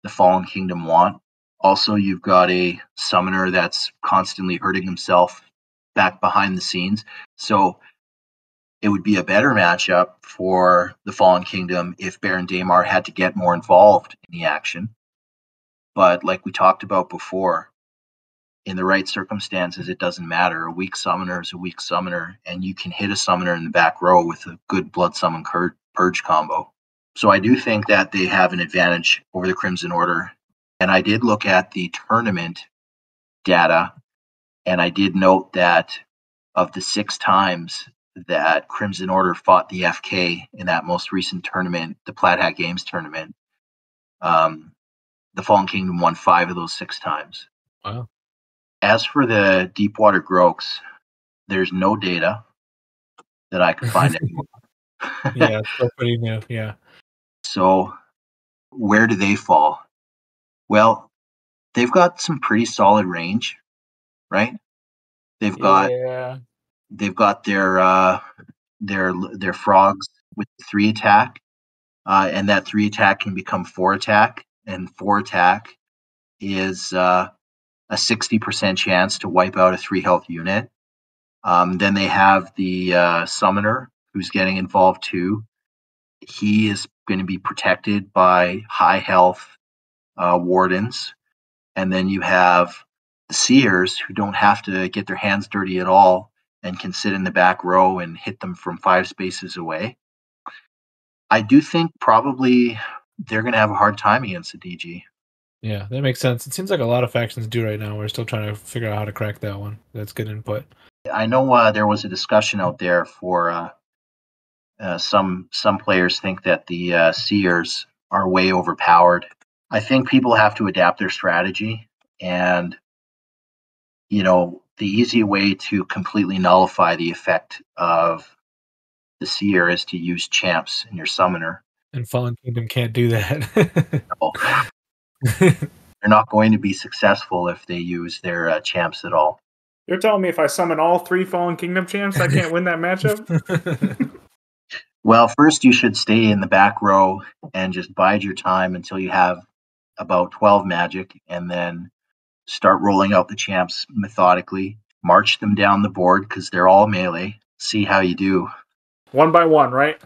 the Fallen Kingdom want. Also, you've got a summoner that's constantly hurting himself back behind the scenes. So it would be a better matchup for the Fallen Kingdom if Baron Daemar had to get more involved in the action. But like we talked about before, in the right circumstances, it doesn't matter. A weak summoner is a weak summoner, and you can hit a summoner in the back row with a good Blood Summon Purge combo. So I do think that they have an advantage over the Crimson Order. And I did look at the tournament data, and I did note that of the 6 times that Crimson Order fought the FK in that most recent tournament, the Plaid Hat Games tournament, the Fallen Kingdom won 5 of those 6 times. Wow. As for the Deepwater Groaks, there's no data that I could find anymore. Yeah, it's still pretty new. Yeah. So where do they fall? Well, they've got some pretty solid range, right? They've got their frogs with 3 attack, and that 3 attack can become 4 attack, and 4 attack is a 60% chance to wipe out a 3 health unit. Then they have the summoner who's getting involved too. He is going to be protected by high health wardens. And then you have the seers who don't have to get their hands dirty at all and can sit in the back row and hit them from 5 spaces away. I do think probably they're going to have a hard time against the DG. Yeah, that makes sense. It seems like a lot of factions do right now. We're still trying to figure out how to crack that one. That's good input. I know there was a discussion out there for some players think that the seers are way overpowered. I think people have to adapt their strategy, and the easy way to completely nullify the effect of the seer is to use champs in your summoner. And Fallen Kingdom can't do that. No. They're not going to be successful if they use their champs at all. You're telling me if I summon all 3 Fallen Kingdom champs, I can't win that matchup? Well, first you should stay in the back row and just bide your time until you have about 12 magic, and then start rolling out the champs methodically. March them down the board because they're all melee. See how you do. 1 by 1, right?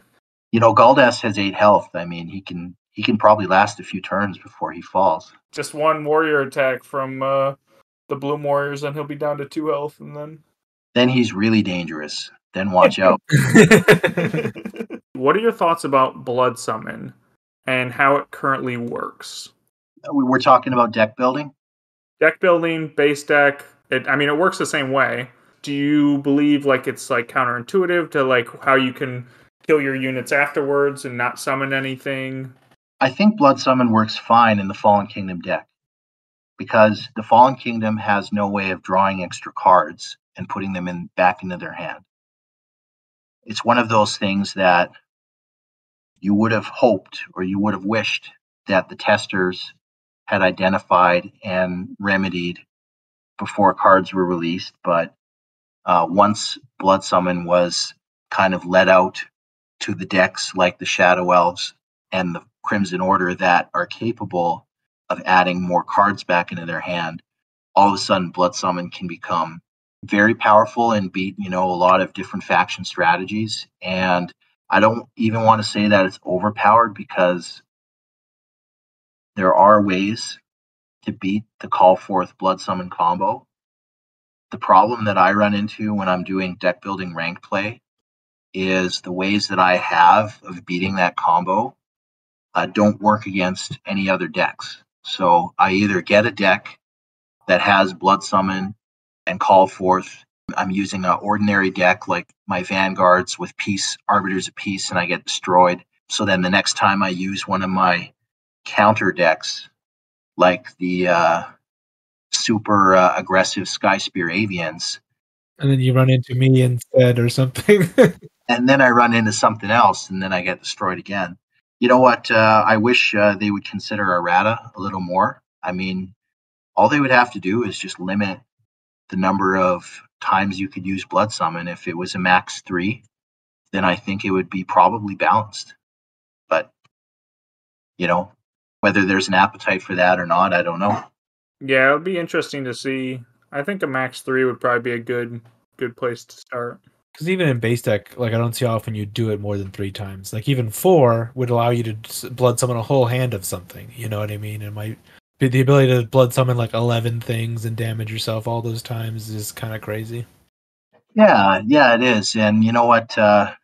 Galdas has 8 health. I mean, he can probably last a few turns before he falls. Just 1 warrior attack from the Bloom Warriors, and he'll be down to 2 health, and then he's really dangerous. Then watch out. What are your thoughts about Blood Summon and how it currently works? We're talking about deck building? Deck building, base deck. It works the same way. Do you believe it's counterintuitive to how you can kill your units afterwards and not summon anything? I think Blood Summon works fine in the Fallen Kingdom deck because the Fallen Kingdom has no way of drawing extra cards and putting them back into their hand. It's one of those things that you would have hoped or you would have wished that the testers had identified and remedied before cards were released. But once Blood Summon was kind of let out to the decks like the Shadow Elves and the Crimson Order that are capable of adding more cards back into their hand, all of a sudden Blood Summon can become very powerful and beat a lot of different faction strategies. And I don't even want to say that it's overpowered because there are ways to beat the Call Forth Blood Summon combo. The problem that I run into when I'm doing deck building rank play is the ways that I have of beating that combo don't work against any other decks. So I either get a deck that has Blood Summon and Call Forth. I'm using an ordinary deck like my Vanguards with Arbiters of Peace, and I get destroyed. So then the next time I use one of my counter decks, like the super aggressive Sky Spear Avians. And then you run into me instead or something. And then I run into something else, and then I get destroyed again. You know what? I wish they would consider errata a little more. I mean, all they would have to do is just limit the number of times you could use Blood Summon. If it was a max 3, then I think it would be probably balanced. But, whether there's an appetite for that or not, I don't know. Yeah, it would be interesting to see. I think a max 3 would probably be a good place to start. Because even in base deck, like I don't see how often you do it more than 3 times. Like even 4 would allow you to blood summon a whole hand of something. You know what I mean? It might be the ability to blood summon like 11 things and damage yourself all those times is kind of crazy. Yeah, it is. And you know what? I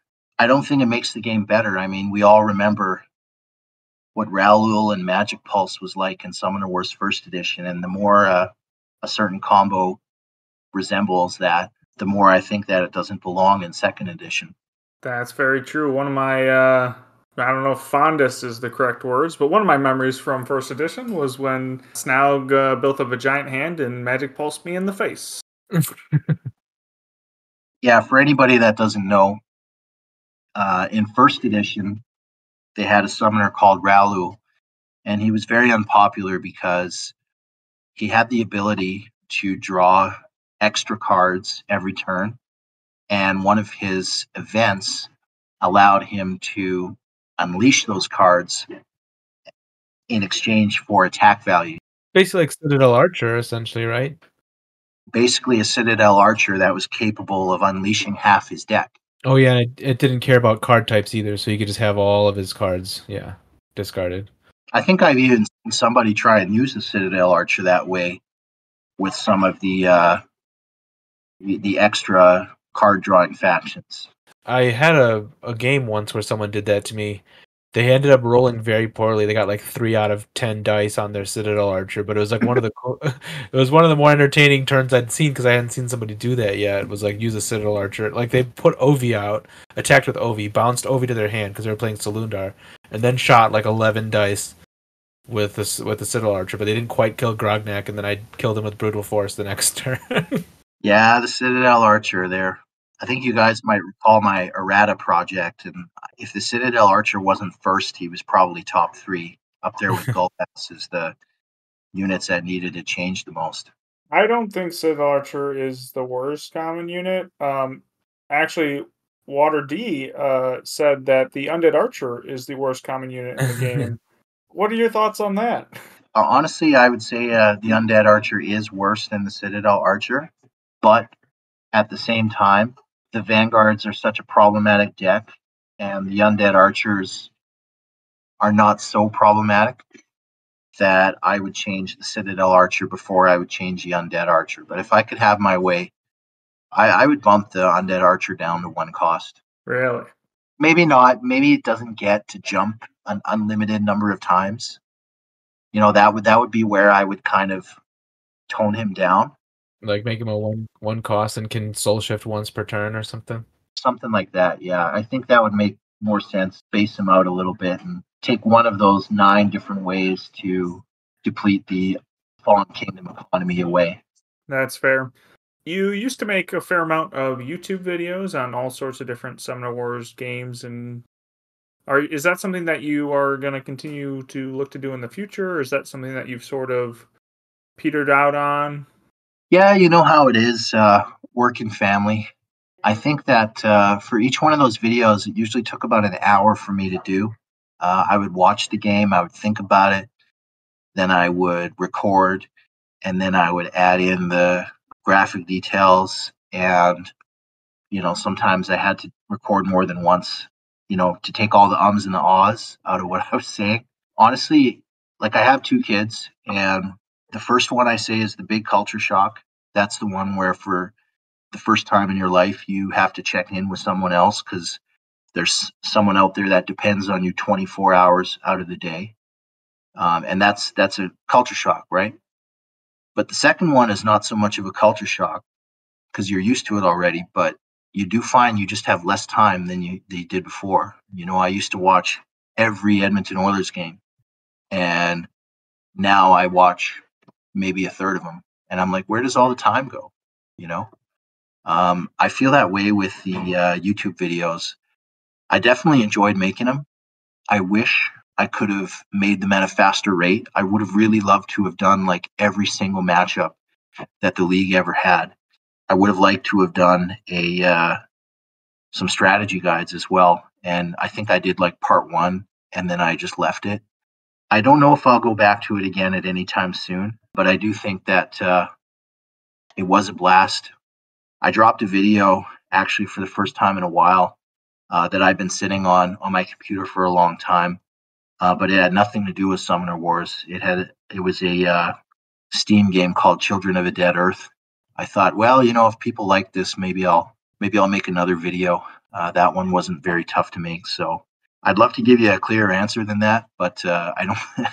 don't think it makes the game better. I mean, we all remember what Ralul and Magic Pulse was like in Summoner Wars First Edition, and the more a certain combo resembles that, the more I think that it doesn't belong in Second Edition. That's very true. One of my, I don't know if fondest is the correct words, but one of my memories from First Edition was when Snaug built up a giant hand and Magic Pulsed me in the face. Yeah, for anybody that doesn't know, in First Edition, they had a summoner called Ralul, and he was very unpopular because he had the ability to draw extra cards every turn, and one of his events allowed him to unleash those cards in exchange for attack value. Basically like Citadel Archer, essentially, right? Basically a Citadel Archer that was capable of unleashing half his deck. Oh yeah, it didn't care about card types either, so you could just have all of his cards, discarded. I think I've even seen somebody try and use the Citadel Archer that way with some of the extra card drawing factions. I had a game once where someone did that to me. They ended up rolling very poorly. They got like 3 out of 10 dice on their Citadel Archer, but it was like one of the it was one of the more entertaining turns I'd seen because I hadn't seen somebody do that yet. It was like use a Citadel Archer. Like they put Ovi out, attacked with Ovi, bounced Ovi to their hand because they were playing Salundar, and then shot like 11 dice with the Citadel Archer, but they didn't quite kill Grognak, and then I killed him with Brutal Force the next turn. Yeah, the Citadel Archer there. I think you guys might recall my errata project, and if the Citadel Archer wasn't first, he was probably top 3, up there with Gul'Thas as the units that needed to change the most. I don't think Citadel Archer is the worst common unit. Actually, Water D said that the Undead Archer is the worst common unit in the game. What are your thoughts on that? Honestly, I would say the Undead Archer is worse than the Citadel Archer, but at the same time, the Vanguards are such a problematic deck, and the Undead Archers are not so problematic that I would change the Citadel Archer before I would change the Undead Archer. But if I could have my way, I would bump the Undead Archer down to 1 cost. Really? Maybe not. Maybe it doesn't get to jump an unlimited number of times. That would be where I would kind of tone him down. Like make him a one cost and can soul shift once per turn or something. Something like that, yeah. I think that would make more sense. Space him out a little bit and take one of those 9 different ways to deplete the Fallen Kingdom economy away. That's fair. You used to make a fair amount of YouTube videos on all sorts of different Summoner Wars games, and is that something that you are going to continue to look to do in the future, or is that something that you've sort of petered out on? Yeah, you know how it is, work and family. I think that for each one of those videos, it usually took about an hour for me to do. I would watch the game, I would think about it, then I would record, and then I would add in the graphic details. And, sometimes I had to record more than once, to take all the ums and the ahs out of what I was saying. Honestly, like I have 2 kids, and the first one I say is the big culture shock. That's the one where for the first time in your life, you have to check in with someone else because there's someone out there that depends on you 24 hours out of the day. And that's a culture shock, right? But the second one is not so much of a culture shock because you're used to it already, but you do find you just have less time than you did before. I used to watch every Edmonton Oilers game, and now I watch maybe a third of them. And I'm like, where does all the time go? I feel that way with the YouTube videos. I definitely enjoyed making them. I wish I could have made them at a faster rate. I would have really loved to have done like every single matchup that the league ever had. I would have liked to have done some strategy guides as well. And I think I did like part 1 and then I just left it. I don't know if I'll go back to it again at any time soon, but I do think that it was a blast. I dropped a video actually for the first time in a while that I've been sitting on my computer for a long time, but it had nothing to do with Summoner Wars. It was a Steam game called Children of a Dead Earth. I thought, well, if people like this, maybe I'll make another video. That one wasn't very tough to make, so I'd love to give you a clearer answer than that, but I don't.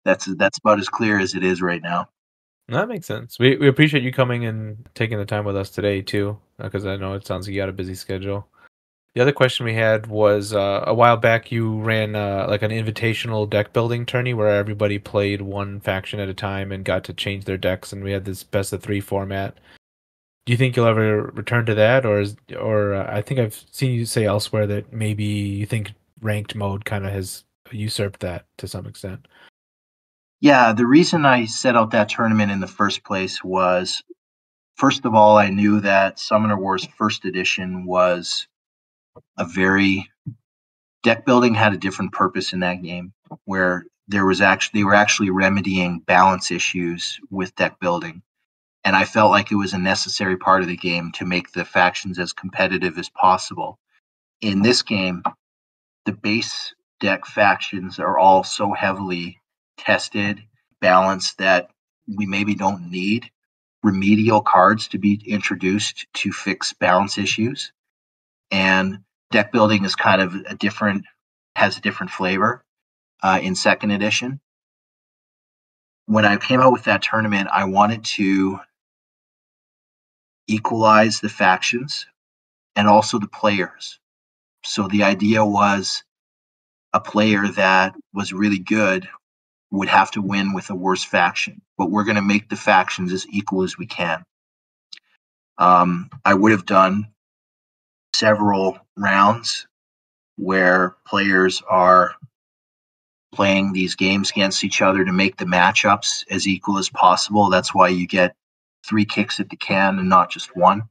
That's about as clear as it is right now. That makes sense. We appreciate you coming and taking the time with us today too, because I know it sounds like you got a busy schedule. The other question we had was a while back you ran like an invitational deck building tourney where everybody played one faction at a time and got to change their decks, and we had this best of 3 format. Do you think you'll ever return to that, or I think I've seen you say elsewhere that maybe you think ranked mode kind of has usurped that to some extent? Yeah, the reason I set out that tournament in the first place was, first of all, I knew that Summoner Wars First Edition was deck building had a different purpose in that game, where they were actually remedying balance issues with deck building. And I felt like it was a necessary part of the game to make the factions as competitive as possible. In this game, the base deck factions are all so heavily tested, balanced, that we maybe don't need remedial cards to be introduced to fix balance issues. And deck building is kind of has a different flavor in second edition. When I came out with that tournament, I wanted to equalize the factions and also the players. So the idea was a player that was really good would have to win with a worse faction, but we're going to make the factions as equal as we can. I would have done several rounds where players are playing these games against each other to make the matchups as equal as possible. That's why you get 3 kicks at the can and not just 1.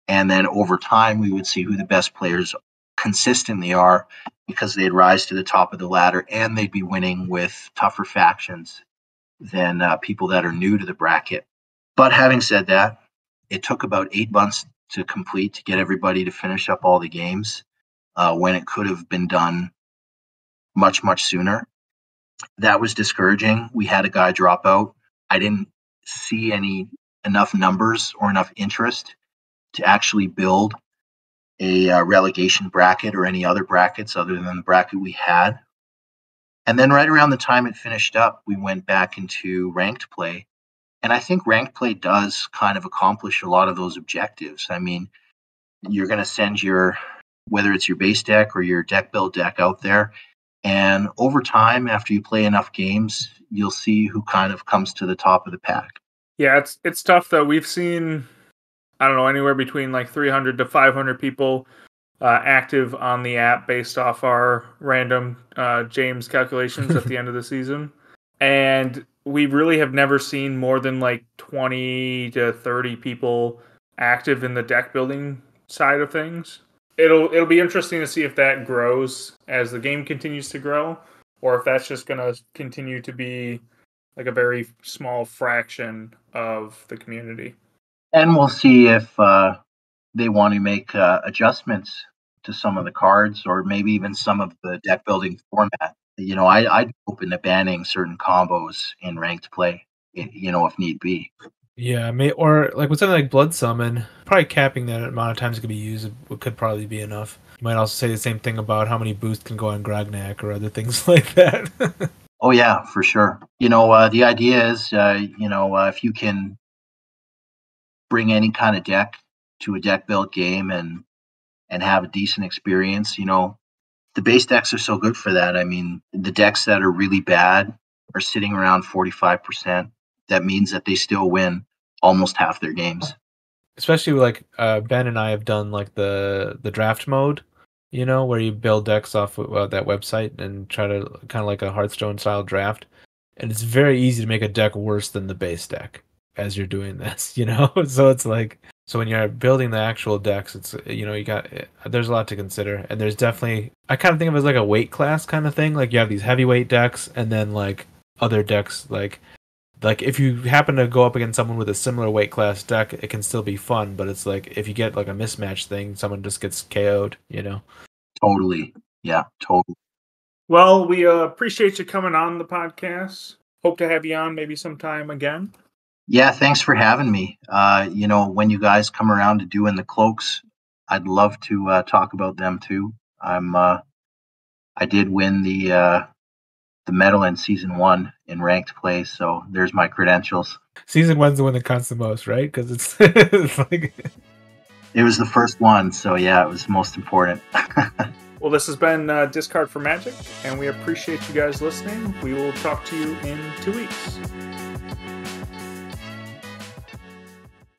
And then over time, we would see who the best players consistently are, because they'd rise to the top of the ladder and they'd be winning with tougher factions than people that are new to the bracket. But having said that, it took about 8 months to complete to get everybody to finish up all the games when it could have been done much, much sooner. That was discouraging. We had a guy drop out. I didn't see enough numbers or enough interest to actually build a relegation bracket or any other brackets other than the bracket we had. And then right around the time it finished up, we went back into ranked play. And I think ranked play does kind of accomplish a lot of those objectives. I mean, you're going to send whether it's your base deck or your deck build deck out there. And over time, after you play enough games, you'll see who kind of comes to the top of the pack. Yeah, it's tough though. We've seen, I don't know, anywhere between like 300 to 500 people active on the app based off our random James calculations at the end of the season. And we really have never seen more than like 20 to 30 people active in the deck building side of things. It'll be interesting to see if that grows as the game continues to grow, or if that's just going to continue to be like a very small fraction of the community. And we'll see if they want to make adjustments to some of the cards, or maybe even some of the deck building format. I'd open to banning certain combos in ranked play, if need be. Yeah, or like with something like Blood Summon, probably capping that amount of times it could be used could probably be enough. You might also say the same thing about how many boosts can go on Grognak or other things like that. Oh yeah, for sure. The idea is, if you can bring any kind of deck to a deck build game and have a decent experience, the base decks are so good for that. I mean, the decks that are really bad are sitting around 45%. That means that they still win almost half their games. Especially like Ben and I have done like the draft mode, where you build decks off of, that website and try to kind of like a Hearthstone style draft. And it's very easy to make a deck worse than the base deck as you're doing this, So it's like, so when you're building the actual decks, it's, there's a lot to consider. And there's definitely, I kind of think of it as like a weight class kind of thing. Like you have these heavyweight decks and then like other decks, like if you happen to go up against someone with a similar weight class deck, it can still be fun. But it's like, if you get like a mismatch thing, someone just gets KO'd, Totally. Yeah, totally. Well, we appreciate you coming on the podcast. Hope to have you on maybe sometime again. Yeah, thanks for having me. When you guys come around to doing the cloaks, I'd love to talk about them too. I did win the medal in season 1 in ranked play, so there's my credentials. Season 1's the one that counts the most, right? Because it's like it was the first one, so yeah, it was the most important. Well, this has been Discard for Magic, and we appreciate you guys listening. We will talk to you in 2 weeks.